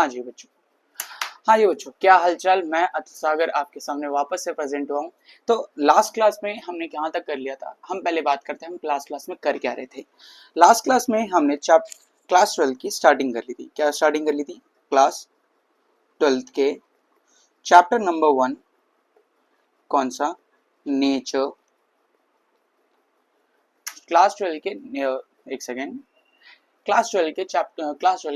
हाँ जी बच्चों। हाँ जी बच्चों, क्या हालचाल। मैं अतुल सागर आपके सामने वापस से प्रेजेंट हुआ हूँ। तो लास्ट क्लास में हमने कहाँ तक कर लिया था, हम पहले बात करते हैं हम लास्ट क्लास में कर क्या रहे थे। लास्ट क्लास में हमने क्लास 12 की स्टार्टिंग कर ली थी। क्या स्टार्टिंग कर ली थी? क्लास 12 के चैप्टर नंबर 1। कौन सा? नेचर। क्लास 12 के एक सेकेंड। क्लास 12 के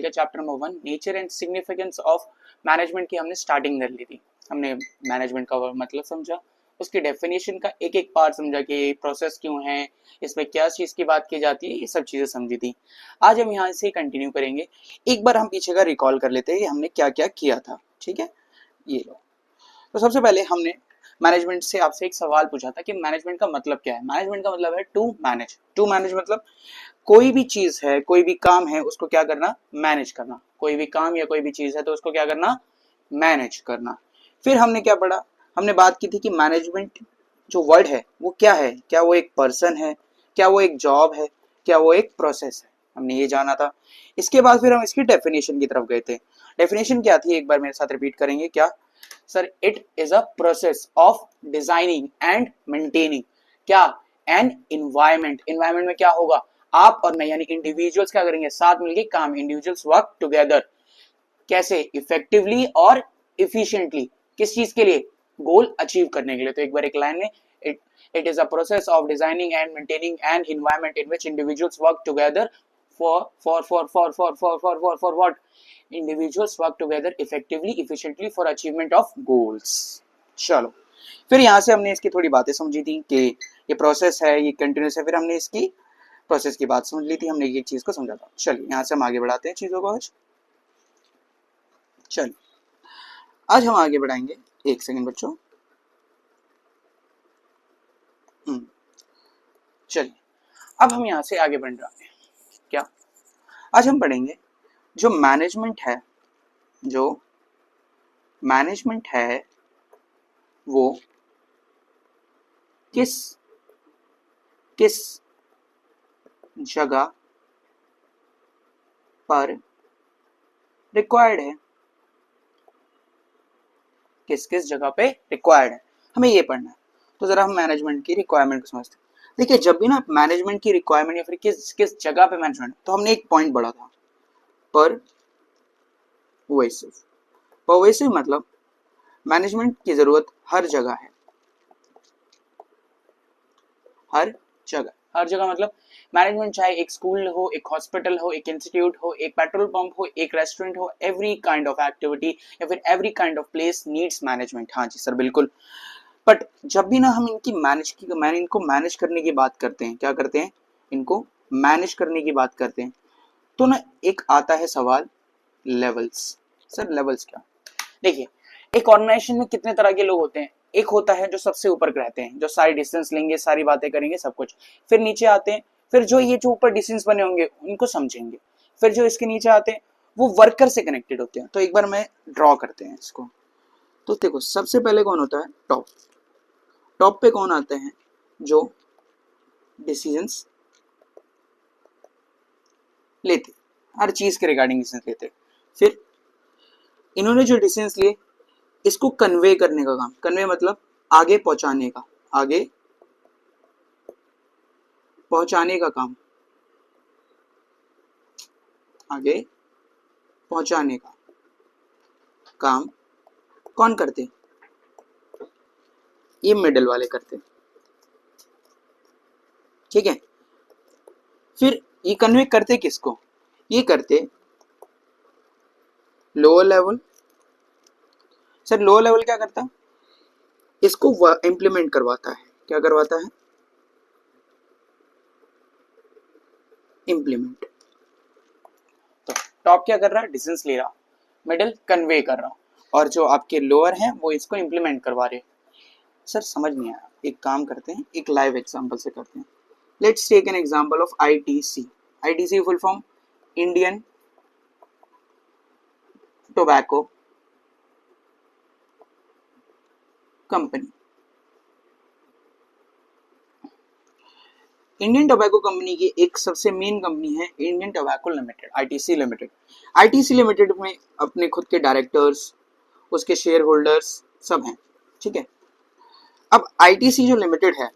chapter number 1 nature and significance of management की हमने स्टार्टिंग कर ली थी। हमने मैनेजमेंट का मतलब समझा, उसकी डेफिनेशन का एक एक पार्ट समझा कि प्रोसेस क्यों है, इसमें क्या चीज़ की बात की जाती है, ये सब चीज़ें समझी थी। आज हम यहाँ से कंटिन्यू करेंगे। एक बार हम पीछे का रिकॉल कर लेते हैं कि हमने क्या क्या किया था। ठीक है, ये लो। तो सबसे पहले हमने मैनेजमेंट से आपसे एक सवाल पूछा था कि मैनेजमेंट का मतलब क्या है। मैनेजमेंट का मतलब है टू मैनेज। टू मैनेज मतलब कोई भी चीज है, कोई भी काम है, उसको क्या करना? मैनेज करना। कोई भी काम या कोई भी चीज है तो उसको क्या करना? मैनेज करना। फिर हमने क्या पढ़ा? हमने बात की थी कि मैनेजमेंट जो वर्ड है वो क्या है। क्या वो एक पर्सन है? क्या वो एक जॉब है? क्या वो एक प्रोसेस है? हमने ये जाना था। इसके बाद फिर हम इसकी डेफिनेशन की तरफ गए थे। डेफिनेशन क्या थी, एक बार मेरे साथ रिपीट करेंगे क्या? Sir, it is a process of designing and maintaining क्या? An environment. इन्वायरमेंट में क्या होगा? आप और मैं यानी इंडिविजुअल्स क्या करेंगे? साथ मिलकर काम। Individuals work together. कैसे? इफेक्टिवली और इफिशिएंटली। किस चीज के लिए? गोल अचीव करने के लिए। तो एक बार एक लाइन में, it is a process of designing and maintaining an environment in which individuals work together for what? Individuals work together effectively, efficiently for achievement of goals. चलो, फिर यहाँ से हमने इसकी थोड़ी बातें समझी थी कि ये प्रोसेस है, ये कंटिन्यूस है। फिर हमने इसकी प्रोसेस की बात समझ ली थी, हमने एक चीज को समझा था। चलिए यहाँ से हम आगे बढ़ाते हैं चीजों को। आज चलिए, आज हम आगे बढ़ाएंगे। एक सेकंड बच्चों। चलिए, अब हम यहाँ से आगे बढ़ रहे हैं। क्या? आज हम पढ़ेंगे जो मैनेजमेंट है। जो मैनेजमेंट है वो किस किस जगह पर रिक्वायर्ड है। किस किस जगह पे रिक्वायर्ड है, हमें ये पढ़ना है। तो जरा हम मैनेजमेंट की रिक्वायरमेंट को समझते हैं। देखिए, जब भी ना मैनेजमेंट की रिक्वायरमेंट या फिर किस किस जगह पे मैनेजमेंट, तो हमने एक पॉइंट पढ़ा था, परवेसिव। परवेसिव मतलब मैनेजमेंट की जरूरत हर जगह है। हर जगह। हर जगह मतलब मैनेजमेंट चाहे एक स्कूल हो, एक हॉस्पिटल हो, एक इंस्टीट्यूट हो, एक पेट्रोल पंप हो, एक रेस्टोरेंट हो, एवरी काइंड ऑफ एक्टिविटी या फिर every kind of place needs management. हाँ जी सर, बिल्कुल। बट जब भी ना हम इनको मैनेज करने की बात करते हैं, क्या करते हैं? इनको मैनेज करने की बात करते हैं, तो ना एक आता है सवाल, लेवल्स। सर लेवल्स क्या? देखिए, एक ऑर्गेनाइजेशन में कितने तरह के लोग होते हैं। एक होता है जो सबसे ऊपर रहते हैं, जो सारी डिसीजंस लेंगे, सारी बातें करेंगे, सब कुछ। फिर नीचे आते हैं, फिर जो ये जो ऊपर डिसीजंस बने होंगे उनको समझेंगे। फिर जो इसके नीचे आते हैं वो वर्कर से कनेक्टेड होते हैं। तो एक बार मैं ड्रॉ करते हैं इसको। तो देखो, सबसे पहले कौन होता है? टॉप। टॉप पे कौन आते हैं? जो डिसीजंस लेते, हर चीज के रिगार्डिंग डिसीजंस लेते। फिर इन्होंने जो डिसीजंस लिए, इसको कन्वे करने का काम। कन्वे मतलब आगे पहुंचाने का। आगे पहुंचाने का काम। आगे पहुंचाने का काम कौन करते? ये मिडिल वाले करते। ठीक है। फिर ये कन्वे करते किसको? ये करते lower level. Sir lower level क्या करता? इसको इंप्लीमेंट करवाता है। क्या करवाता है? इंप्लीमेंट। तो टॉप क्या कर रहा है? डिसीजंस ले रहा। मिडिल कन्वे कर रहा, और जो आपके लोअर हैं वो इसको इंप्लीमेंट करवा रहे। सर समझ नहीं आया, एक काम करते हैं, एक लाइव एग्जांपल से करते हैं। Let's take an example of ITC. ITC full form Indian Tobacco Company. Indian Tobacco Company की एक सबसे मेन कंपनी है Indian Tobacco Limited, ITC Limited. ITC Limited में अपने खुद के डायरेक्टर्स, उसके शेयर होल्डर्स सब हैं, ठीक है। अब आईटीसी जो लिमिटेड है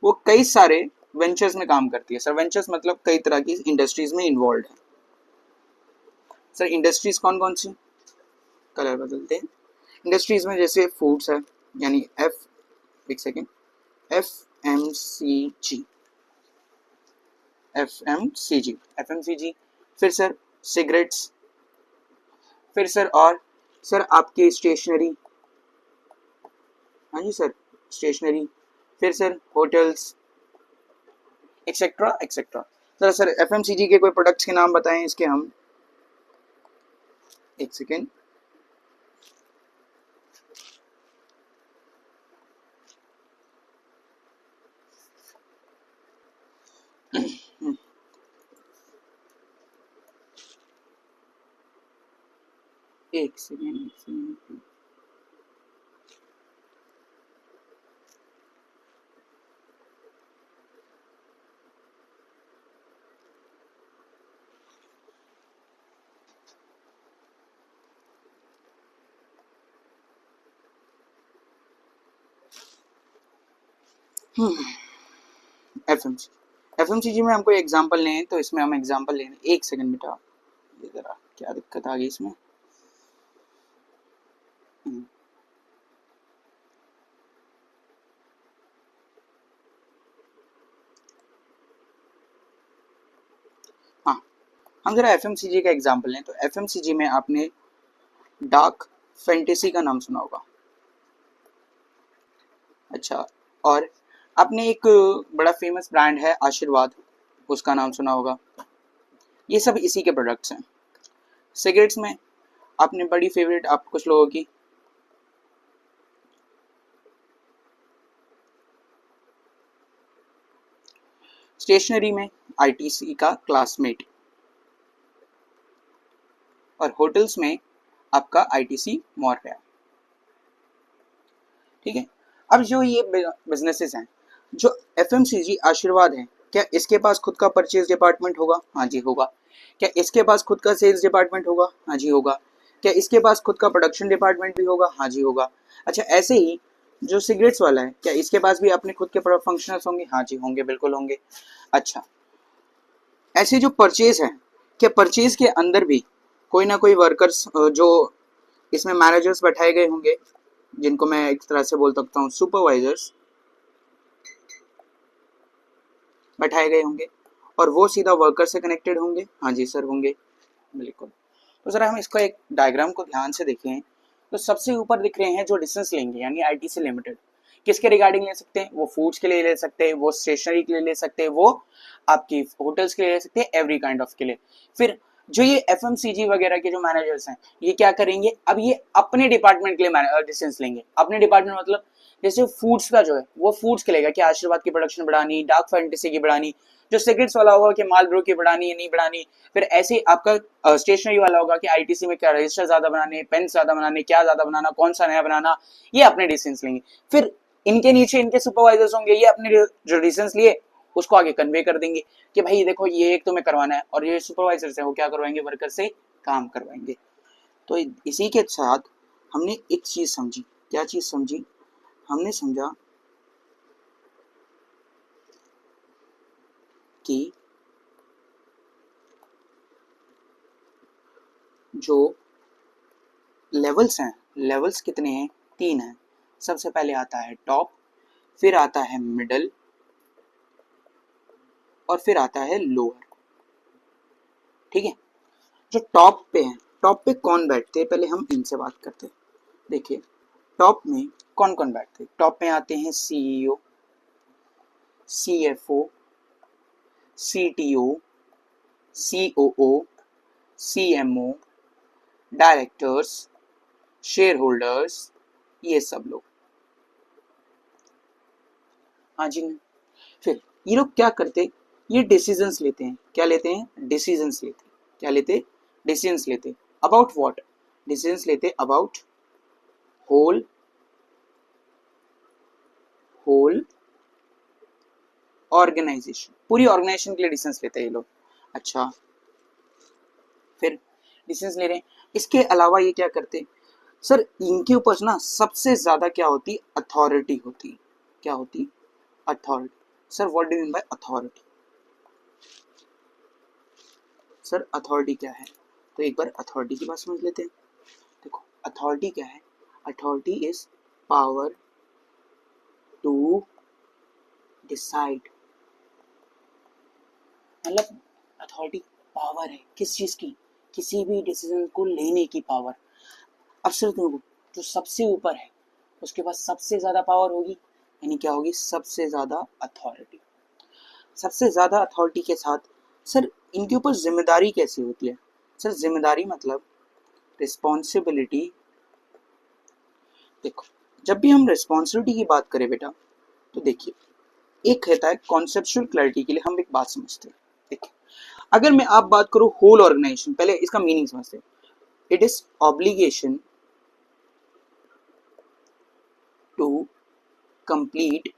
वो कई सारे वेंचर्स में काम करती है। सर वेंचर्स मतलब कई तरह की इंडस्ट्रीज में इन्वॉल्व है। सर इंडस्ट्रीज कौन कौन सी, कलर बदलते हैं। इंडस्ट्रीज में जैसे फूड्स है, यानी एफ, एक सेकेंड, एफ एम सी जी, एफ एम सी जी। फिर सर सिगरेट्स, फिर सर और सर आपकी स्टेशनरी, हाँ जी सर स्टेशनरी, फिर sir hotels, etcetera etcetera. Sir FMCG के कोई प्रोडक्ट्स के नाम बताएं इसके हम, एक सेकेंड। एक सेकेंड। एफएमसीजी में हमको एग्जांपल लें तो इसमें हम एग्जांपल लें, एक सेकंड बेटा, ये जरा क्या दिक्कत आ गई इसमें। हाँ, हम जरा एफएमसीजी का एग्जांपल लें तो एफएमसीजी में आपने डार्क फैंटेसी का नाम सुना होगा। अच्छा, और आपने एक बड़ा फेमस ब्रांड है आशीर्वाद, उसका नाम सुना होगा। ये सब इसी के प्रोडक्ट्स हैं। सिगरेट्स में आपने बड़ी फेवरेट आप कुछ लोगों की, स्टेशनरी में आईटीसी का क्लासमेट, और होटल्स में आपका आईटीसी मॉर्फेयर, ठीक है। अब जो ये बिजनेसेस हैं, जो एफएमसीजी आशीर्वाद है, क्या इसके पास खुद का परचेज डिपार्टमेंट होगा? हाँ जी होगा। क्या इसके पास खुद का सेल्स डिपार्टमेंट होगा? हाँ जी होगा। क्या इसके पास खुद का प्रोडक्शन डिपार्टमेंट भी होगा? हाँ जी होगा। अच्छा, ऐसे ही जो सिगरेट्स वाला है, क्या इसके पास भी अपने खुद के फंक्शनल्स होंगे? हाँ जी होंगे, बिल्कुल होंगे। अच्छा, ऐसे जो परचेज है, क्या परचेज के अंदर भी कोई ना कोई वर्कर्स, जो इसमें मैनेजर्स बैठाए गए होंगे, जिनको मैं एक तरह से बोल सकता हूँ सुपरवाइजर्स बैठाए गए होंगे, और वो सीधा वर्कर से कनेक्टेड होंगे? हाँ जी सर होंगे, बिल्कुल। तो जरा हम इसको एक डायग्राम को ध्यान से देखें तो सबसे ऊपर दिख रहे हैं जो डिस्टेंस लेंगे, यानी आईटीसी लिमिटेड, किसके रिगार्डिंग ले सकते हैं? वो फूड्स के लिए ले सकते हैं, वो स्टेशनरी के लिए ले सकते हैं, वो आपकी होटल्स के लिए ले सकते हैं, एवरी काइंड ऑफ के लिए। फिर जो ये एफएमसीजी वगैरह के जो मैनेजर्स हैं, ये क्या करेंगे? अब ये अपने डिपार्टमेंट के लिए डिस्टेंस लेंगे। अपने डिपार्टमेंट मतलब जैसे फूड्स का जो है वो फूड्स के लेगा कि आशीर्वाद की प्रोडक्शन बढ़ानी, डार्क फैंटेसी की बढ़ानी, जो सिगरेट्स वाला होगा कि माल ब्रो की बढ़ानी या नहीं बढ़ानी। फिर ऐसे आपका स्टेशनरी वाला होगा कि आईटीसी में क्या रजिस्टर ज्यादा बनाने, पेन ज्यादा बनाने, क्या ज्यादा बनाना, कौन सा नया बनाना, ये अपने डिसीजंस लेंगे। फिर इनके नीचे इनके सुपरवाइजर्स होंगे, ये अपने जो डिसीजंस लिए उसको आगे कन्वे कर देंगे कि भाई देखो ये एक तुम्हें करवाना है, और ये सुपरवाइजर्स है वो क्या करवाएंगे? वर्कर से काम करवाएंगे। तो इसी के साथ हमने एक चीज समझी। क्या चीज समझी? हमने समझा कि जो लेवल्स हैं, लेवल्स कितने हैं? 3 हैं। सबसे पहले आता है टॉप, फिर आता है मिडल, और फिर आता है लोअर, ठीक है। जो टॉप पे है, टॉप पे कौन बैठते हैं पहले हम इनसे बात करते हैं। देखिए टॉप में कौन कौन बैठते हैं? टॉप में आते हैं CEO, CFO, CTO, COO, CMO, directors, share holders, ये सब लोग। हाँ जी। फिर ये लोग क्या करते? ये डिसीजंस लेते हैं। क्या लेते हैं? डिसीजंस लेते हैं। क्या लेते? डिसीजंस लेते। About what? डिसीजंस लेते अबाउट होल ऑर्गेनाइजेशन, पूरी ऑर्गेनाइजेशन के लिए डिसीजंस लेते हैं ये लोग। अच्छा, फिर डिसीजंस ले रहे हैं, इसके अलावा ये क्या करते हैं सर, इनके ऊपर ना सबसे ज्यादा क्या होती, अथॉरिटी होती। क्या होती, authority. Sir what do you mean by authority? Sir authority क्या है, तो एक बार अथॉरिटी की बात समझ लेते हैं। देखो अथॉरिटी क्या है, authority is power to decide, मतलब अथॉरिटी पावर है किस चीज की, किसी भी डिसीजन को लेने की पावर। अब सिर्फ तुमको जो सबसे ऊपर है उसके पास सबसे ज्यादा पावर होगी, यानी क्या होगी, सबसे ज्यादा अथॉरिटी। सबसे ज्यादा अथॉरिटी के साथ सर इनके ऊपर जिम्मेदारी कैसी होती है? सर जिम्मेदारी मतलब रिस्पॉन्सिबिलिटी। देखो जब भी हम रिस्पॉन्सिबिलिटी की बात करें बेटा, तो देखिए एक कहता है कॉन्सेप्चुअल क्लैरिटी के लिए हम एक बात समझते हैं। देखिए अगर मैं आप बात करूं होल ऑर्गेनाइजेशन, पहले इसका मीनिंग समझते हैं। It is obligation to complete,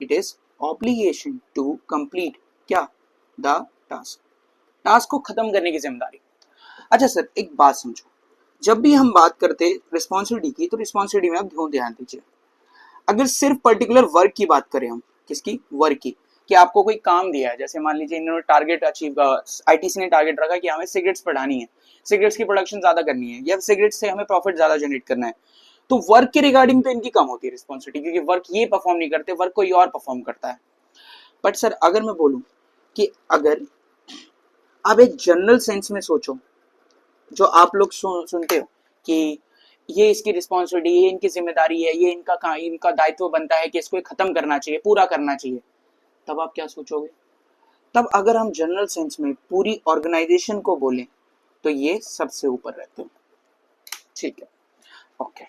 it is obligation to complete क्या, द टास्क, टास्क को खत्म करने की जिम्मेदारी। अच्छा सर एक बात समझो, जब भी हम बात करते रिस्पॉन्सिबिलिटी की, तो रिस्पॉन्सिबिलिटी में आप ध्यान दीजिए, अगर सिर्फ पर्टिकुलर वर्क की बात करें हम, किसकी, वर्क की, कि आपको कोई काम दिया है, जैसे मान लीजिए इन्होंने टारगेट अचीव, आईटीसी ने टारगेट रखा कि हमें सिगरेट्स बढ़ानी है, सिगरेट्स की प्रोडक्शन ज्यादा करनी है, या सिगरेट्स से हमें प्रॉफिट ज्यादा जनरेट करना है, तो वर्क के रिगार्डिंग तो इनकी कम होती है रिस्पॉन्सिबिलिटी, क्योंकि वर्क ये परफॉर्म नहीं करते, वर्क कोई और परफॉर्म करता है। बट सर अगर मैं बोलूं कि अगर आप एक जनरल सेंस में सोचो, जो आप लोग सुनते हो कि ये इसकी रिस्पॉन्सिबिलिटी, ये इनकी जिम्मेदारी है, ये इनका दायित्व बनता है कि इसको खत्म करना चाहिए, पूरा करना चाहिए, तब आप क्या सोचोगे? तब अगर हम जनरल सेंस में पूरी ऑर्गेनाइजेशन को बोलें तो ये सबसे ऊपर रहते हैं। ठीक है, ओके,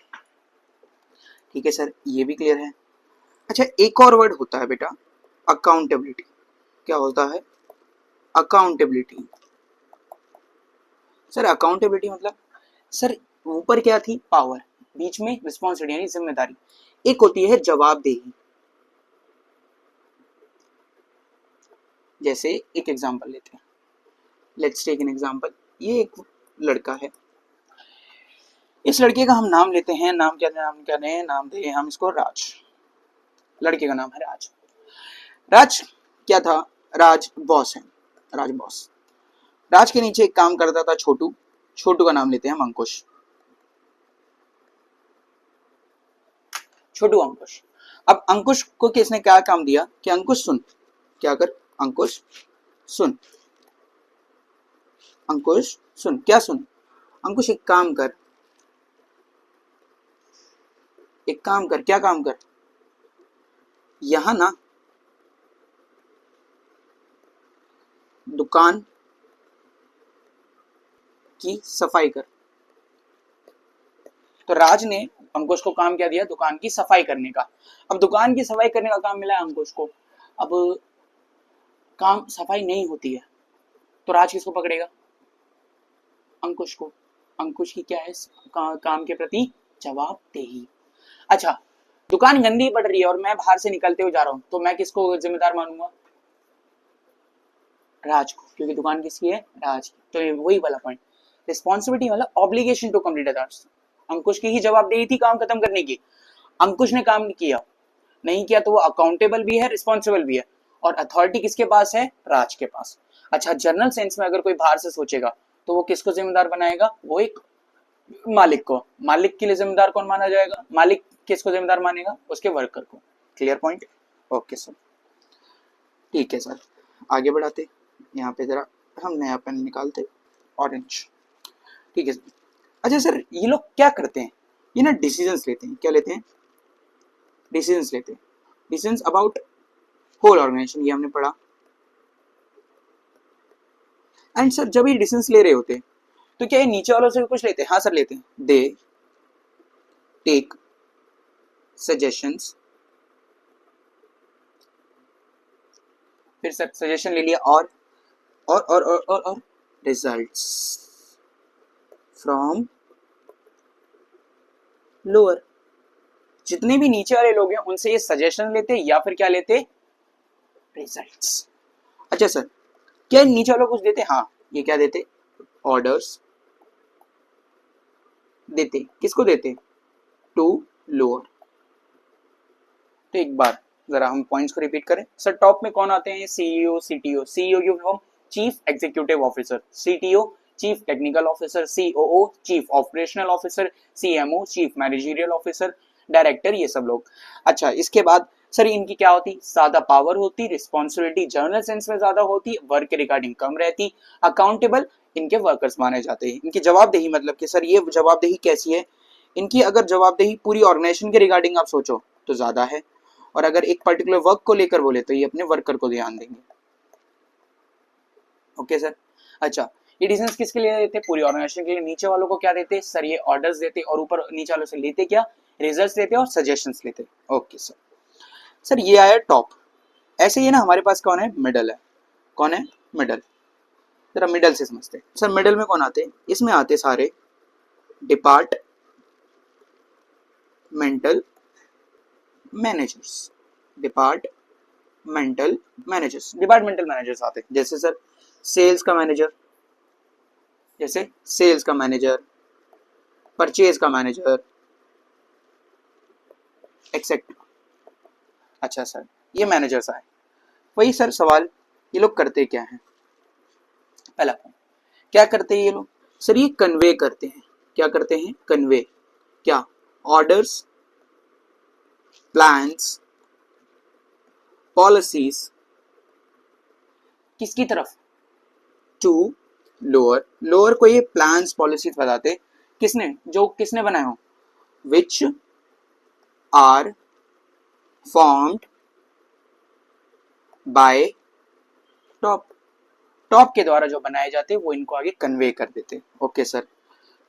ठीक है सर, ये भी क्लियर है। अच्छा एक और वर्ड होता है बेटा, अकाउंटेबिलिटी। क्या होता है, अकाउंटेबिलिटी। सर अकाउंटेबिलिटी मतलब, सर ऊपर क्या थी, पावर, बीच में रिस्पॉन्सिबिलिटी यानी जिम्मेदारी, एक होती है जवाबदेही। जैसे एक एग्जांपल लेते हैं, लेट्स टेक एन एग्जांपल, ये एक लड़का है, इस लड़के का हम नाम लेते हैं, नाम क्या दें, नाम दे हम इसको राज, लड़के का नाम है राज। राज क्या था, राज बॉस है, राज बॉस। राज के नीचे एक काम करता था छोटू, छोटू का नाम लेते हैं हम अंकुश, छोटू अंकुश। अब अंकुश को किसने क्या काम दिया कि अंकुश सुन, क्या कर, अंकुश सुन, अंकुश सुन, क्या सुन, अंकुश एक काम कर, एक काम कर, क्या काम कर, यहां ना दुकान की सफाई कर। तो राज ने अंकुश को काम क्या दिया, दुकान की सफाई करने का। अब दुकान की सफाई करने का काम मिला है अंकुश को, अब काम सफाई नहीं होती है तो राज किसको पकड़ेगा, अंकुश को। अंकुश की क्या है, काम के प्रति जवाबदेही। अच्छा दुकान गंदी पड़ रही है और मैं बाहर से निकलते हुए जा रहा हूं, तो मैं किसको जिम्मेदार मानूंगा, राज को, क्योंकि दुकान किसकी है, राज की। तो ये वही वाला पॉइंट, रिस्पॉन्सिबिलिटी मतलब ऑब्लिगेशन टू कंप्लीट टास्क, अंकुश की ही जवाबदेही थी काम खत्म करने की, अंकुश ने काम किया, नहीं किया तो वो अकाउंटेबल भी है, रिस्पॉन्सिबल भी है। और अथॉरिटी किसके पास है, राज के पास। अच्छा जनरल सेंस में अगर कोई बाहर से सोचेगा तो वो किसको जिम्मेदार बनाएगा, वो एक मालिक को। मालिक के लिए जिम्मेदार कौन माना जाएगा, मालिक किसको जिम्मेदार मानेगा, उसके वर्कर को। क्लियर पॉइंट, ओके सर, ठीक है सर, आगे बढ़ाते, यहाँ पे जरा हम नया पेन निकालते, ऑरेंज, ठीक है सर। अच्छा सर ये लोग क्या करते हैं, ये ना डिसीजंस लेते हैं, क्या लेते हैं, डिसीजंस लेते हैं, डिसीजंस अबाउट होल ऑर्गेनाइजेशन, ये हमने पढ़ा। एंड सर जब ये डिसीजंस ले रहे होते हैं तो क्या ये नीचे वालों से भी कुछ लेते हैं, हाँ सर लेते हैं, दे टेक सजेशंस, फिर सर सजेशन ले लिया, और रिजल्ट्स फ्रॉम लोअर। जितने भी नीचे वाले लोग हैं उनसे ये सजेशन लेते या फिर क्या लेते, रिजल्ट्स। अच्छा सर, क्या नीचे वालों कुछ देते? हाँ, ये क्या देते? ऑर्डर्स देते। किसको देते? To lower. तो एक बार जरा हम पॉइंट्स को रिपीट करें। सर टॉप में कौन आते हैं? CEO, CTO. सीईओ की form chief executive officer, CTO chief technical officer, COO chief operational officer, CMO chief managerial officer, director, ये सब लोग। अच्छा, इसके बाद सर इनकी क्या होती? ज्यादा पावर होती, रिस्पॉन्सिबिलिटी जनरल सेंस में ज्यादा होती, वर्क रिगार्डिंग कम रहती, अकाउंटेबल इनके वर्कर्स माने जाते हैं। इनकी जवाबदेही मतलब कि सर ये जवाबदेही कैसी है? इनकी अगर जवाबदेही पूरी ऑर्गेनाइजेशन के रिगार्डिंग आप सोचो तो ज्यादा है, और अगर एक पर्टिकुलर वर्क को लेकर बोले तो ये अपने वर्कर को ध्यान देंगे। Okay sir. अच्छा, ये डिसीजंस किसके लिए देते? पूरी ऑर्गेनाइजेशन के लिए। नीचे वालों को क्या देते? सर ये ऑर्डर्स देते, और ऊपर नीचे वालों से लेते क्या? रिजल्ट्स लेते और सजेशंस लेते। Okay sir. सर ये आया टॉप। ऐसे ही ना हमारे पास कौन है? मिडल है। कौन है? मिडल। जरा मिडल से समझते हैं। सर मिडल में कौन आते हैं? इसमें आते सारे डिपार्टमेंटल मैनेजर्स। डिपार्टमेंटल मैनेजर्स आते हैं। जैसे सर सेल्स का मैनेजर, जैसे सेल्स का मैनेजर, परचेज का मैनेजर, एक्सेट्रा। अच्छा सर, ये मैनेजर्स आए। वही सर सवाल, ये लोग करते क्या हैं? पहला पॉइंट, क्या करते हैं ये लोग? सर ये कन्वे करते हैं। क्या करते हैं? कन्वे। क्या? ऑर्डर्स, प्लान्स, पॉलिसीज किसकी तरफ? To lower. लोअर को ये प्लान्स पॉलिसीज बताते। किसने? जो किसने बनाए हो? Which are formed by top. Top के द्वारा जो बनाए जाते हैं वो इनको आगे कन्वे कर देते। Okay sir.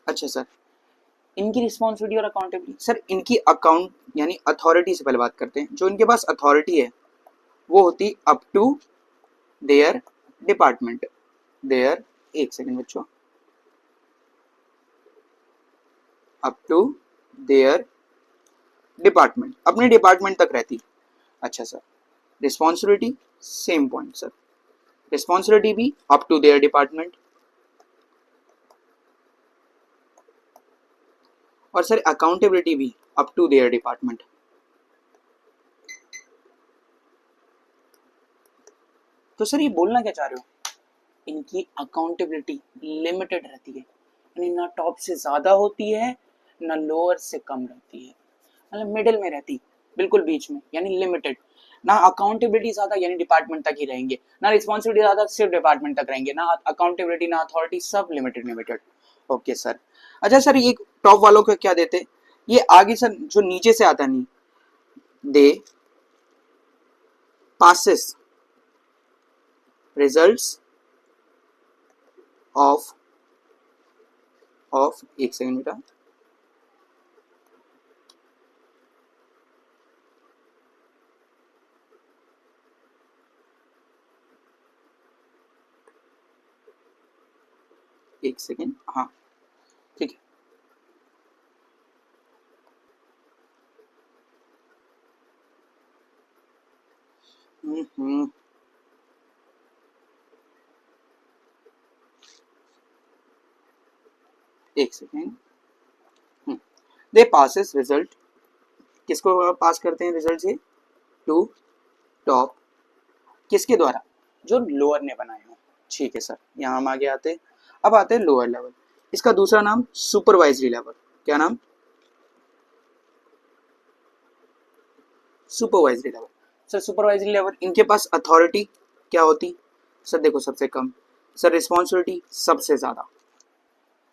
अच्छा सर, इनकी रिस्पॉन्सिबिलिटी और अकाउंटेबिलिटी। सर इनकी अकाउंट यानी अथॉरिटी से पहले बात करते हैं। जो इनके पास अथॉरिटी है वो होती up to their department. Their, एक सेकंड बच्चों, अप टू देयर डिपार्टमेंट, अपने डिपार्टमेंट तक रहती। अच्छा sir, responsibility same point sir, responsibility भी अप टू देयर डिपार्टमेंट। और सर अकाउंटेबिलिटी भी अप टू देयर डिपार्टमेंट। तो सर ये बोलना क्या चाह रहे हो? इनकी अकाउंटेबिलिटी लिमिटेड रहती है, यानी ना टॉप से ज्यादा होती है ना लोअर से कम रहती है, मतलब मिडिल में रहती, बिल्कुल बीच में, यानी लिमिटेड। ना अकाउंटेबिलिटी ज्यादा यानी डिपार्टमेंट तक ही रहेंगे, ना रिस्पॉन्सिबिलिटी ज्यादा सिर्फ डिपार्टमेंट तक रहेंगे, ना अकाउंटेबिलिटी ना अथॉरिटी, सब लिमिटेड लिमिटेड। Okay sir. अच्छा सर, ये टॉप वालों को क्या देते? ये आगे सर जो नीचे से आता नहीं, दे पासिस रिजल्ट्स ऑफ एक सेकंड बेटा, एक सेकंड, हाँ ठीक है। एक सेकेंड। दे पासिस रिजल्ट, किसको पास करते हैं रिजल्ट? से टू टॉप, किसके द्वारा? जो लोअर ने बनाए हो। ठीक है सर, यहाँ हम आगे आते हैं। अब आते हैं लोअर लेवल। इसका दूसरा नाम सुपरवाइजरी लेवल। क्या नाम? Supervisory level. Sir supervisory level, इनके पास अथॉरिटी क्या होती? सर देखो सबसे कम। सर रिस्पॉन्सिबिलिटी सबसे ज्यादा।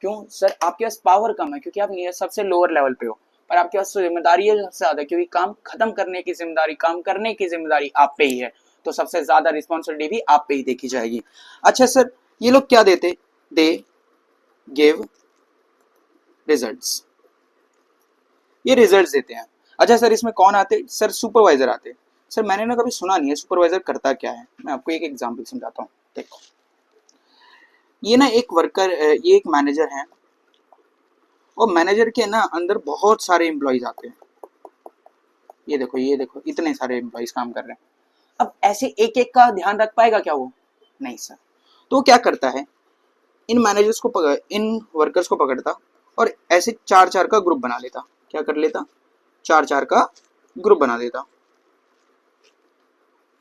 क्यों सर? आपके पास पावर कम है क्योंकि आप सबसे लोअर लेवल पे हो, पर आपके पास जिम्मेदारी है सबसे ज्यादा, क्योंकि काम खत्म करने की जिम्मेदारी, काम करने की जिम्मेदारी आप पे ही है, तो सबसे ज्यादा रिस्पॉन्सिबिलिटी भी आप पे ही देखी जाएगी। अच्छा सर, ये लोग क्या देते? दे गिव रिजल्ट्स, ये रिजल्ट्स देते हैं। अच्छा सर, इसमें कौन आते? सर सुपरवाइजर आते। सर मैंने ना कभी सुना नहीं है सुपरवाइजर करता क्या है, मैं आपको एक एग्जांपल समझाता हूँ। देखो, ये ना एक वर्कर, ये एक मैनेजर है, और मैनेजर के ना अंदर बहुत सारे एम्प्लॉइज आते हैं। ये देखो इतने सारे एम्प्लॉइज काम कर रहे हैं। अब ऐसे एक एक का ध्यान रख पाएगा क्या वो? नहीं सर। तो वो क्या करता है, इन मैनेजर्स को पकड़, इन वर्कर्स को पकड़ता और ऐसे चार चार का ग्रुप बना लेता। क्या कर लेता? चार चार का ग्रुप बना देता।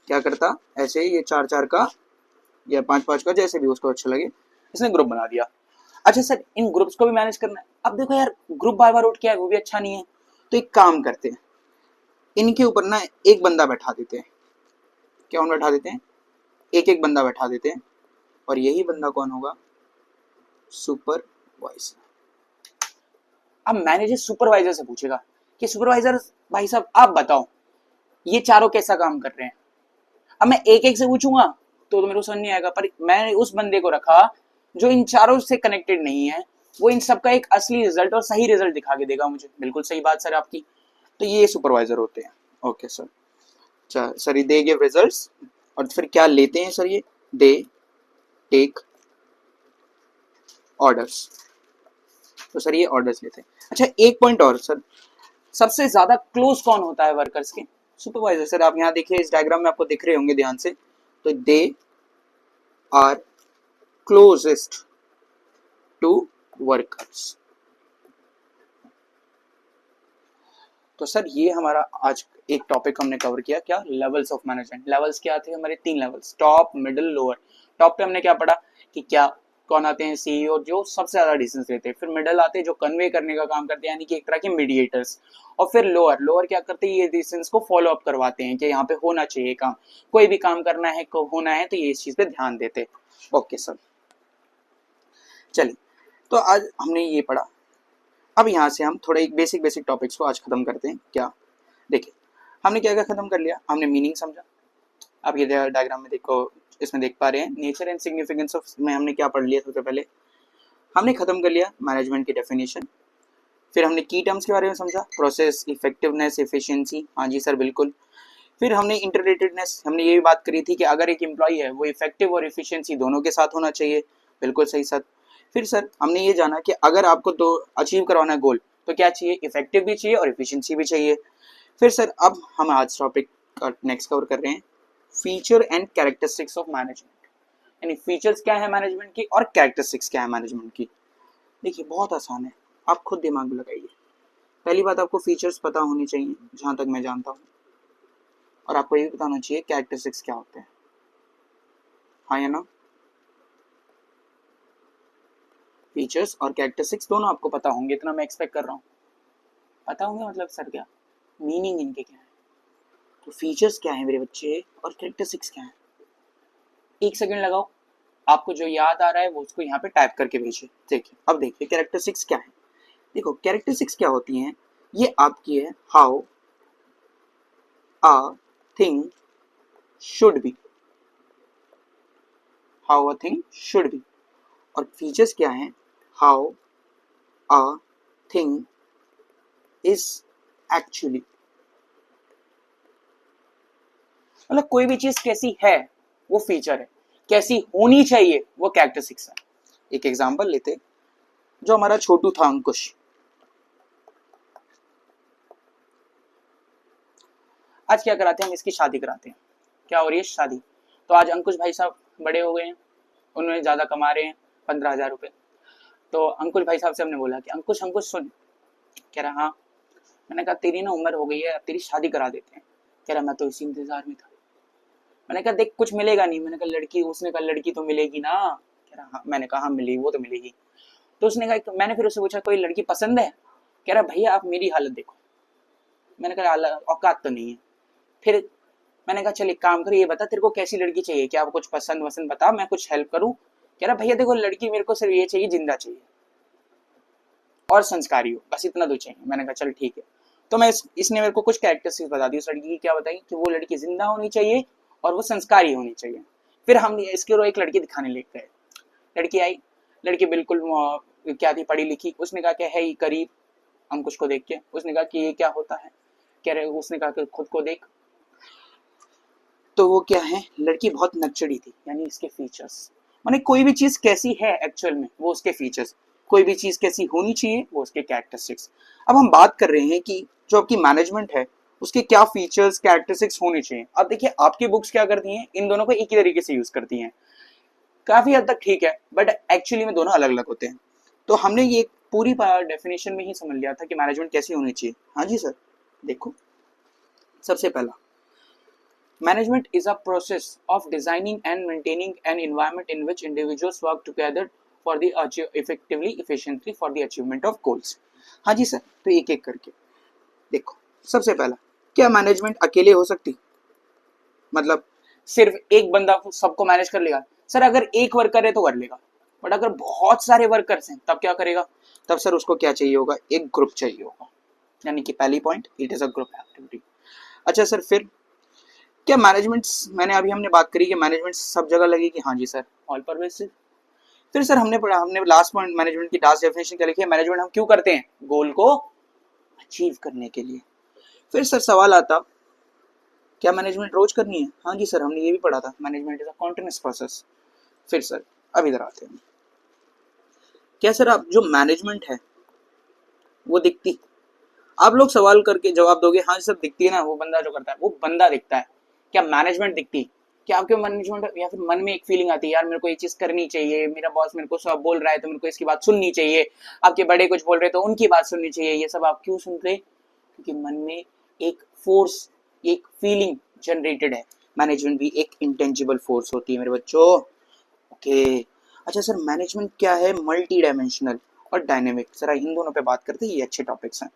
क्या करता? ऐसे ये चार चार का या पांच पांच का, जैसे भी उसको अच्छा लगे, इसने ग्रुप बना दिया। अच्छा सर, इन ग्रुप्स को भी मैनेज करना है। अब देखो यार, ग्रुप बार बार उठ के आए वो भी अच्छा नहीं है, तो एक काम करते हैं, इनके ऊपर ना एक बंदा बैठा देते हैं। क्या उन बैठा देते हैं? एक एक बंदा बैठा देते हैं, और यही बंदा कौन होगा? सुपरवाइजर। अब मैनेजर सुपरवाइजर से पूछेगा कि सुपरवाइजर भाई साहब आप बताओ ये चारों कैसा काम कर रहे हैं। अब मैं एक एक से पूछूंगा तो मेरे को समझ नहीं आएगा, पर मैंने उस बंदे को रखा जो इन चारों से कनेक्टेड नहीं है, वो इन सबका एक असली रिजल्ट और सही रिजल्ट दिखा के देगा मुझे। बिल्कुल सही बात सर आपकी। तो ये सुपरवाइजर होते हैं। Okay sir. अच्छा सर, ये दे गिव रिजल्ट्स, और फिर क्या लेते हैं सर? ये दे टेक ऑर्डर्स। तो सर ये ऑर्डर्स लेते हैं। अच्छा एक पॉइंट और सर, सबसे ज्यादा क्लोज कौन होता है वर्कर्स के? सुपरवाइजर। सर आप यहाँ देखिए, इस डायग्राम में आपको दिख रहे होंगे ध्यान से, तो they are closest to workers. तो सर ये हमारा आज एक टॉपिक हमने कवर किया, क्या? Levels of management. लेवल्स क्या थे हमारे? 3 levels, top, middle, lower. Top पे हमने क्या पढ़ा कि क्या कौन आते हैं? सीईओ, जो सबसे ज्यादा डिसीजन लेते हैं। फिर मिडिल आते हैं जो कन्वे करने का काम करते हैं, यानी कि एक तरह के मीडिएटर्स। और फिर लोअर, लोअर क्या करते हैं? ये डिसीजंस को फॉलो अप करवाते हैं कि यहाँ पे होना चाहिए काम, कोई भी काम करना है, होना है, तो ये इस चीज पे ध्यान देते हैं। ओके सर, चलिए तो आज हमने ये पढ़ा। अब यहाँ से हम थोड़े एक बेसिक बेसिक टॉपिक्स को आज खत्म करते हैं। क्या? देखिए हमने क्या क्या खत्म कर लिया। हमने मीनिंग समझा। अब ये डायग्राम में देखो, इसमें देख पा रहे हैं नेचर एंड सिग्निफिकेंस ऑफ में हमने क्या पढ़ लिया? सबसे पहले हमने खत्म कर लिया मैनेजमेंट की डेफिनेशन। फिर हमने की टर्म्स के बारे में समझा, प्रोसेस, इफेक्टिवनेस, एफिशिएंसी। हाँ जी सर, बिल्कुल। फिर हमने इंटररिलेटेडनेस, हमने ये भी बात करी थी कि अगर एक एम्प्लॉय है वो इफेक्टिव और एफिशिएंसी दोनों के साथ होना चाहिए। बिल्कुल सही सर। फिर सर हमने ये जाना कि अगर आपको दो अचीव करवाना है गोल, तो क्या चाहिए? इफेक्टिव भी चाहिए और एफिशिएंसी भी चाहिए। फिर सर अब हम आज टॉपिक का नेक्स्ट कवर कर रहे हैं, feature and characteristics of management. यानी फीचर्स क्या है मैनेजमेंट की और कैरेक्टरिस्टिक्स क्या है मैनेजमेंट की। देखिए बहुत आसान है, आप खुद दिमाग में लगाइए। पहली बात, आपको फीचर्स पता होनी चाहिए जहां तक मैं जानता हूँ, और आपको ये भी बताना चाहिए कैरेक्टरिस्टिक्स क्या होते हैं। हाँ या ना? फीचर्स और कैरेक्टरिस्टिक्स दोनों आपको पता होंगे, इतना मैं एक्सपेक्ट कर रहा हूँ। पता होंगे मतलब सर क्या मीनिंग इनके क्या है? तो फीचर्स क्या है मेरे बच्चे और कैरेक्टरिस्टिक्स क्या है? एक सेकंड लगाओ, आपको जो याद आ रहा है वो उसको यहाँ पे टाइप करके भेजिए। देखिए अब देखिए कैरेक्टरिस्टिक्स क्या है। देखो कैरेक्टरिस्टिक्स क्या होती हैं, ये आपकी है how a thing should be, how a thing should be. और फीचर्स क्या है? How a thing is actually. मतलब कोई भी चीज कैसी है वो फीचर है, कैसी होनी चाहिए वो कैरेक्टरिस्टिक्स है। एक एग्जांपल लेते, जो हमारा छोटू था अंकुश, आज क्या कराते हैं? हम इसकी शादी कराते हैं। क्या हो रही है? शादी। तो आज अंकुश भाई साहब बड़े हो गए हैं, उन्होंने ज्यादा कमा रहे हैं, 15,000 रुपए। तो अंकुश भाई साहब से हमने बोला कि अंकुश अंकुश सुन। कह रहा हाँ। मैंने कहा तेरी ना उम्र हो गई है, अब तेरी शादी करा देते हैं। कह रहा मैं तो इसी इंतजार में था। मैंने कहा देख कुछ मिलेगा नहीं। मैंने कहा लड़की, उसने कहा लड़की तो मिलेगी ना। कह रहा हाँ। मैंने कहा हाँ मिलेगी, वो तो मिलेगी। तो उसने कहा, मैंने फिर उससे पूछा कोई लड़की पसंद है? कह रहा भैया आप मेरी हालत देखो। मैंने कहा औकात तो नहीं है। फिर मैंने कहा चल एक काम कर, ये बता तेरे को कैसी लड़की चाहिए, क्या कुछ पसंद वसंद बता, मैं कुछ हेल्प करूं। कह रहा भैया देखो लड़की मेरे को सिर्फ ये चाहिए, जिंदा चाहिए और संस्कारी हो, बस इतना तो चाहिए। मैंने कहा चल ठीक है। तो मैं इसने मेरे को कुछ कैरेक्टरिस्टिक्स बता दी उस लड़की की। क्या बताई? कि वो लड़की जिंदा होनी चाहिए और वो संस्कारी होनी चाहिए। फिर हम इसके एक लड़की दिखाने ले गए। लड़की आई, लड़की बिल्कुल क्या थी, पढ़ी लिखी। उसने कहा क्या है ये करीब अंकुश को देख के, उसने कहा कि ये क्या होता है? कह रहे, उसने कहा कि खुद को देख। तो वो क्या है, लड़की बहुत नकचड़ी थी, यानी इसके फीचर्स। माने कोई भी चीज कैसी है एक्चुअल में वो उसके फीचर्स, कोई भी चीज कैसी होनी चाहिए वो उसके कैरेक्टरिस्टिक्स। अब हम बात कर रहे हैं कि जो आपकी मैनेजमेंट है उसके क्या फीचर्स कैरेक्टरिस्टिक्स होने चाहिए। अब देखिए आपकी बुक्स क्या करती हैं, इन दोनों को एक ही तरीके से यूज करती हैं, काफी हद तक ठीक है, बट एक्चुअली में दोनों अलग अलग होते हैं। तो हमने ये पूरी डेफिनेशन में ही समझ लिया था कि मैनेजमेंट कैसी होनी चाहिए। हाँ जी सर, देखो सबसे पहला, management is a process of designing and maintaining an environment in which individuals work together for the effectively efficiently for the achievement of goals। हाँ जी सर, तो एक एक करके देखो। सबसे पहला, क्या मैनेजमेंट अकेले हो सकती, मतलब सिर्फ एक बंदा सबको मैनेज कर लेगा? सर अगर एक वर्कर है तो कर लेगा, बट अगर बहुत सारे वर्कर्स हैं तब क्या करेगा? तब सर उसको क्या चाहिए होगा? एक ग्रुप चाहिए होगा, यानी कि पहली point, it is a group activity. अच्छा सर, फिर क्या मैनेजमेंट, मैंने अभी हमने बात करी कि मैनेजमेंट सब जगह लगेगी, हाँ जी सर, ऑल परवेसिव। फिर सर हमने पढ़ा, हमने लास्ट पॉइंट मैनेजमेंट की लास्ट डेफिनेशन क्या लिखी है? मैनेजमेंट हम क्यों करते हैं? गोल को अचीव करने के लिए। फिर सर सवाल आता, क्या मैनेजमेंट रोज करनी है? हाँ जी सर, हमने ये भी पढ़ा था, management is a continuous process. फिर सर अब इधर आते हैं, क्या सर आप जो मैनेजमेंट है वो दिखती, आप लोग सवाल करके जवाब दोगे हाँ सर दिखती है ना, वो बंदा जो करता है वो बंदा दिखता है। क्या मैनेजमेंट दिखती? क्या आपके मैनेजमेंट या फिर मन में एक फीलिंग आती है, यार मेरे को ये चीज करनी चाहिए, मेरा बॉस मेरे को सब बोल रहा है तो मेरे को इसकी बात सुननी चाहिए, आपके बड़े कुछ बोल रहे तो उनकी बात सुननी चाहिए, ये सब आप क्यों सुन रहे? क्योंकि मन में एक फोर्स, एक फीलिंग जनरेटेड है। मैनेजमेंट भी एक इंटेंजिबल फोर्स होती है मेरे बच्चों। ओके, अच्छा सर मैनेजमेंट क्या है? मल्टी डायमेंशनल और डायनेमिक। जरा इन दोनों पे बात करते हैं, ये अच्छे टॉपिक्स हैं।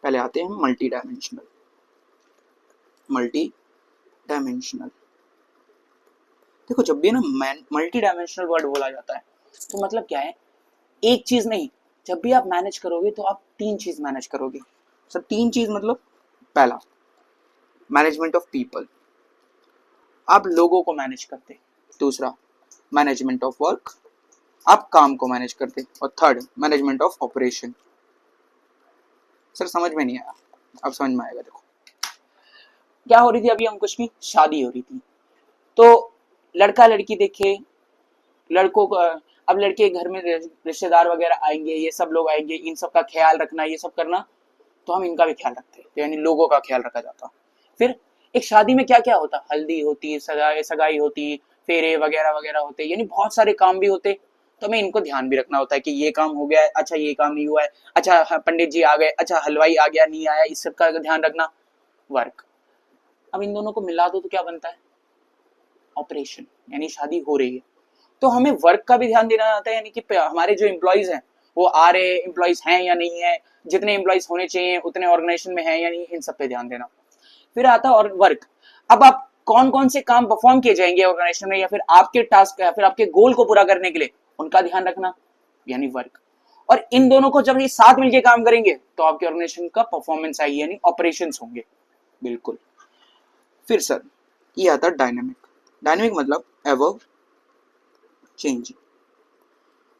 पहले आते हैं मल्टी डायमेंशनल। मल्टी डायमेंशनल, देखो जब भी ना मल्टी डायमेंशनल वर्ड बोला जाता है तो मतलब क्या है? एक चीज नहीं, जब भी आप मैनेज करोगे तो आप तीन चीज मैनेज करोगे। सर तीन चीज मतलब? पहला, मैनेजमेंट ऑफ पीपल, आप लोगों को मैनेज करते। दूसरा, मैनेजमेंट ऑफ वर्क, आप काम को मैनेज करते। और third, management of operation. Sir समझ में नहीं आया, अब समझ में आएगा। देखो क्या हो रही थी अभी अंकुश की शादी हो रही थी, तो लड़का लड़की देखे, लड़कों को, अब लड़के घर में रिश्तेदार वगैरह आएंगे, ये सब लोग आएंगे, इन सब का ख्याल रखना, ये सब करना, तो हम इनका भी ख्याल रखते हैं, तो यानी लोगों का ख्याल रखा जाता। फिर एक शादी में क्या क्या होता? हल्दी होती, सगाई होती, फेरे वगैरह वगैरह होते, यानी बहुत सारे काम भी होते। तो हमें इनको ध्यान भी रखना होता है कि ये काम हो गया है, अच्छा ये काम नहीं हुआ है, अच्छा पंडित जी आ गए, अच्छा हलवाई आ गया नहीं आया, इस सब का ध्यान रखना। वर्क, अब इन दोनों को मिला दो तो क्या बनता है? ऑपरेशन, यानी शादी हो रही है तो हमें वर्क का भी ध्यान देना आता है, यानी कि हमारे जो एम्प्लॉइज हैं वो आ रहे एम्प्लॉइज हैं या नहीं है, जितने एम्प्लॉइज होने चाहिए उतने ऑर्गेनाइजेशन में हैं या नहीं, इन सब पे ध्यान देना। फिर आता और वर्क, अब आप कौन कौन से काम परफॉर्म किए जाएंगे ऑर्गेनाइजेशन में, या फिर आपके टास्क या फिर आपके गोल को पूरा करने के लिए, उनका ध्यान रखना, यानी वर्क। और इन दोनों को जब ये साथ मिलकर काम करेंगे तो आपके ऑर्गेनाइजेशन का परफॉर्मेंस आएगी, यानी ऑपरेशंस होंगे। बिल्कुल। फिर सर ये आता डायनेमिक। डायनेमिक मतलब एवर चेंजिंग।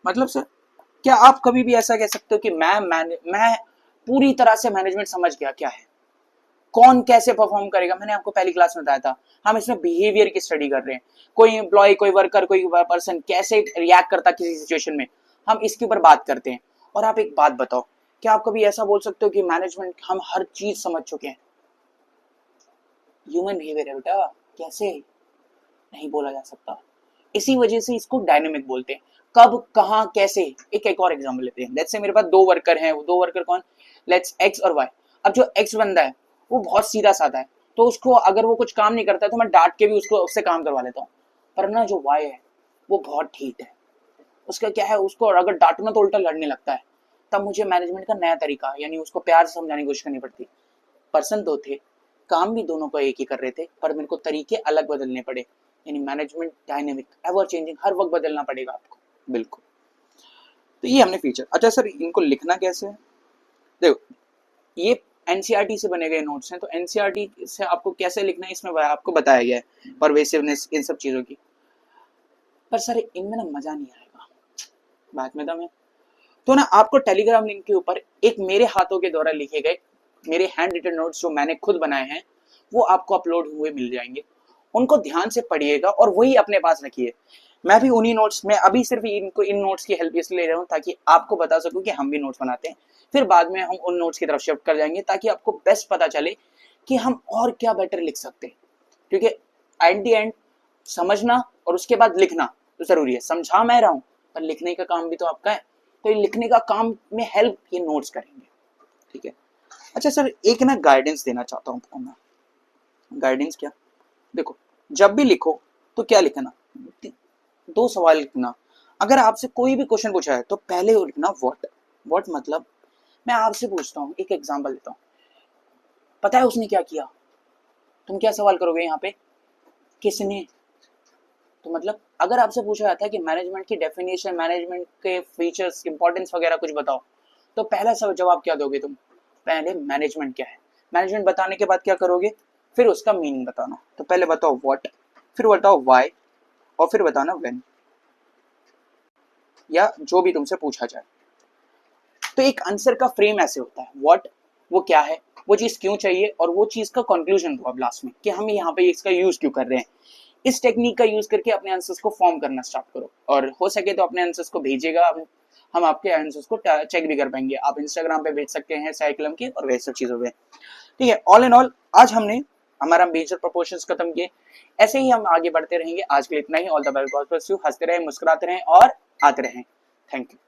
मतलब सर क्या आप कभी भी ऐसा कह सकते हो कि मैं पूरी तरह से मैनेजमेंट समझ गया क्या है, कौन कैसे परफॉर्म करेगा? मैंने आपको पहली क्लास में बताया था, हम इसमें बिहेवियर की स्टडी कर रहे हैं, कोई एम्प्लॉय, कोई वर्कर, कोई पर्सन कैसे रिएक्ट करता किसी सिचुएशन में, हम इसके ऊपर बात करते हैं। और आप एक बात बताओ, क्या आप कभी ऐसा बोल सकते हो कि मैनेजमेंट हम हर चीज समझ चुके हैं? ह्यूमन बिहेवियर है बेटा, कैसे? नहीं बोला जा सकता। इसी वजह से इसको डायनेमिक बोलते हैं। कब, कहां, कैसे। एक और एग्जांपल लेते हैं। लेट्स से मेरे पास दो वर्कर हैं, वो दो वर्कर कौन? लेट्स एक्स और वाई। अब जो एक्स बंदा है वो बहुत सीधा साधा है, तो उसको अगर वो कुछ काम नहीं करता है तो मैं डांट के भी उसको उससे काम करवा लेता हूँ। पर ना जो वाई है वो बहुत ठीक है, उसका क्या है, उसको अगर डांटना तो उल्टा लड़ने लगता है। तब मुझे मैनेजमेंट का नया तरीका, यानी उसको प्यार से समझाने की कोशिश करनी पड़ती। पर्सन दो थे, काम भी दोनों को एक ही कर रहे थे, पर मेरे को तरीके अलग बदलने पड़े, यानी मैनेजमेंट डायनेमिक, एवर चेंजिंग, हर वक्त बदलना पड़ेगा आपको। बिल्कुल। तो ये हमने फीचर। अच्छा सर इनको लिखना कैसे है? देखो ये एनसीईआरटी से बने गए नोट्स हैं, तो एनसीईआरटी से आपको कैसे लिखना है इसमें आपको बताया गया है, परवेसिवनेस इन सब चीजों की। पर सर इनमें ना मजा नहीं आएगा, बात में दम है। तो ना आपको टेलीग्राम लिंक के ऊपर एक मेरे हाथों के द्वारा लिखे गए मेरे हैंड रिटन नोट्स जो मैंने खुद बनाए हैं वो आपको अपलोड हुए मिल जाएंगे। उनको ध्यान से पढ़िएगा और वही अपने पास रखिए। मैं भी उन्हीं नोट्स में अभी सिर्फ इनको इन नोट्स की हेल्प इसलिए ले रहा हूँ ताकि आपको बता सकूं कि हम भी नोट्स बनाते हैं। फिर बाद में हम उन नोट्स की तरफ शिफ्ट कर जाएंगे ताकि आपको बेस्ट पता चले कि हम और क्या बेटर लिख सकते हैं, क्योंकि एट द एंड समझना और उसके बाद लिखना तो जरूरी है। समझा मैं रहा हूं पर लिखने का काम भी तो आपका है, तो ये लिखने का काम में हेल्प ये नोट्स करेंगे, ठीक है। अच्छा सर, एक ना गाइडेंस देना चाहता हूँ आपको मैं। गाइडेंस क्या? देखो, जब भी लिखो तो क्या लिखना, दो सवाल लिखना। अगर आपसे कोई भी क्वेश्चन पूछा है तो पहले वो लिखना व्हाट। व्हाट मतलब मैं आपसे पूछता हूँ, एक एग्जांपल देता हूँ, पता है उसने क्या किया, तुम क्या सवाल करोगे यहाँ पे, किसने। तो मतलब अगर आपसे पूछा जाता है कि मैनेजमेंट की डेफिनेशन, मैनेजमेंट के फीचर्स, इंपॉर्टेंस वगैरह कुछ बताओ, तो पहला सब जवाब क्या दोगे तुम, पहले मैनेजमेंट क्या है। मैनेजमेंट बताने के बाद क्या करोगे, फिर उसका मीनिंग बताना। तो पहले बताओ व्हाट, फिर बताओ व्हाई, और फिर बताना व्हेन, या जो भी तुमसे पूछा जाए। तो एक आंसर का फ्रेम ऐसे होता है, व्हाट वो क्या है, वो चीज क्यों चाहिए, और वो चीज का कंक्लूजन दो अब लास्ट में कि हम यहाँ पे इसका यूज क्यों कर रहे हैं। इस टेक्निक का यूज करके अपने आंसर्स को फॉर्म करना स्टार्ट करो, और हो सके तो अपने आंसर्स को भेजिएगा, हम आपके आंसर्स को चेक भी कर पाएंगे। आप इंस्टाग्राम पे भेज सकते हैं साइक्लम की और वैसे सब चीजों पे, ठीक है। ऑल इन ऑल आज हमने हमारा मेजर प्रोपोर्शंस खत्म किए, ऐसे ही हम आगे बढ़ते रहेंगे। आज के लिए इतना ही। All the best, God bless you. हंसते रहें, मुस्कुराते रहें और आते रहें। Thank you.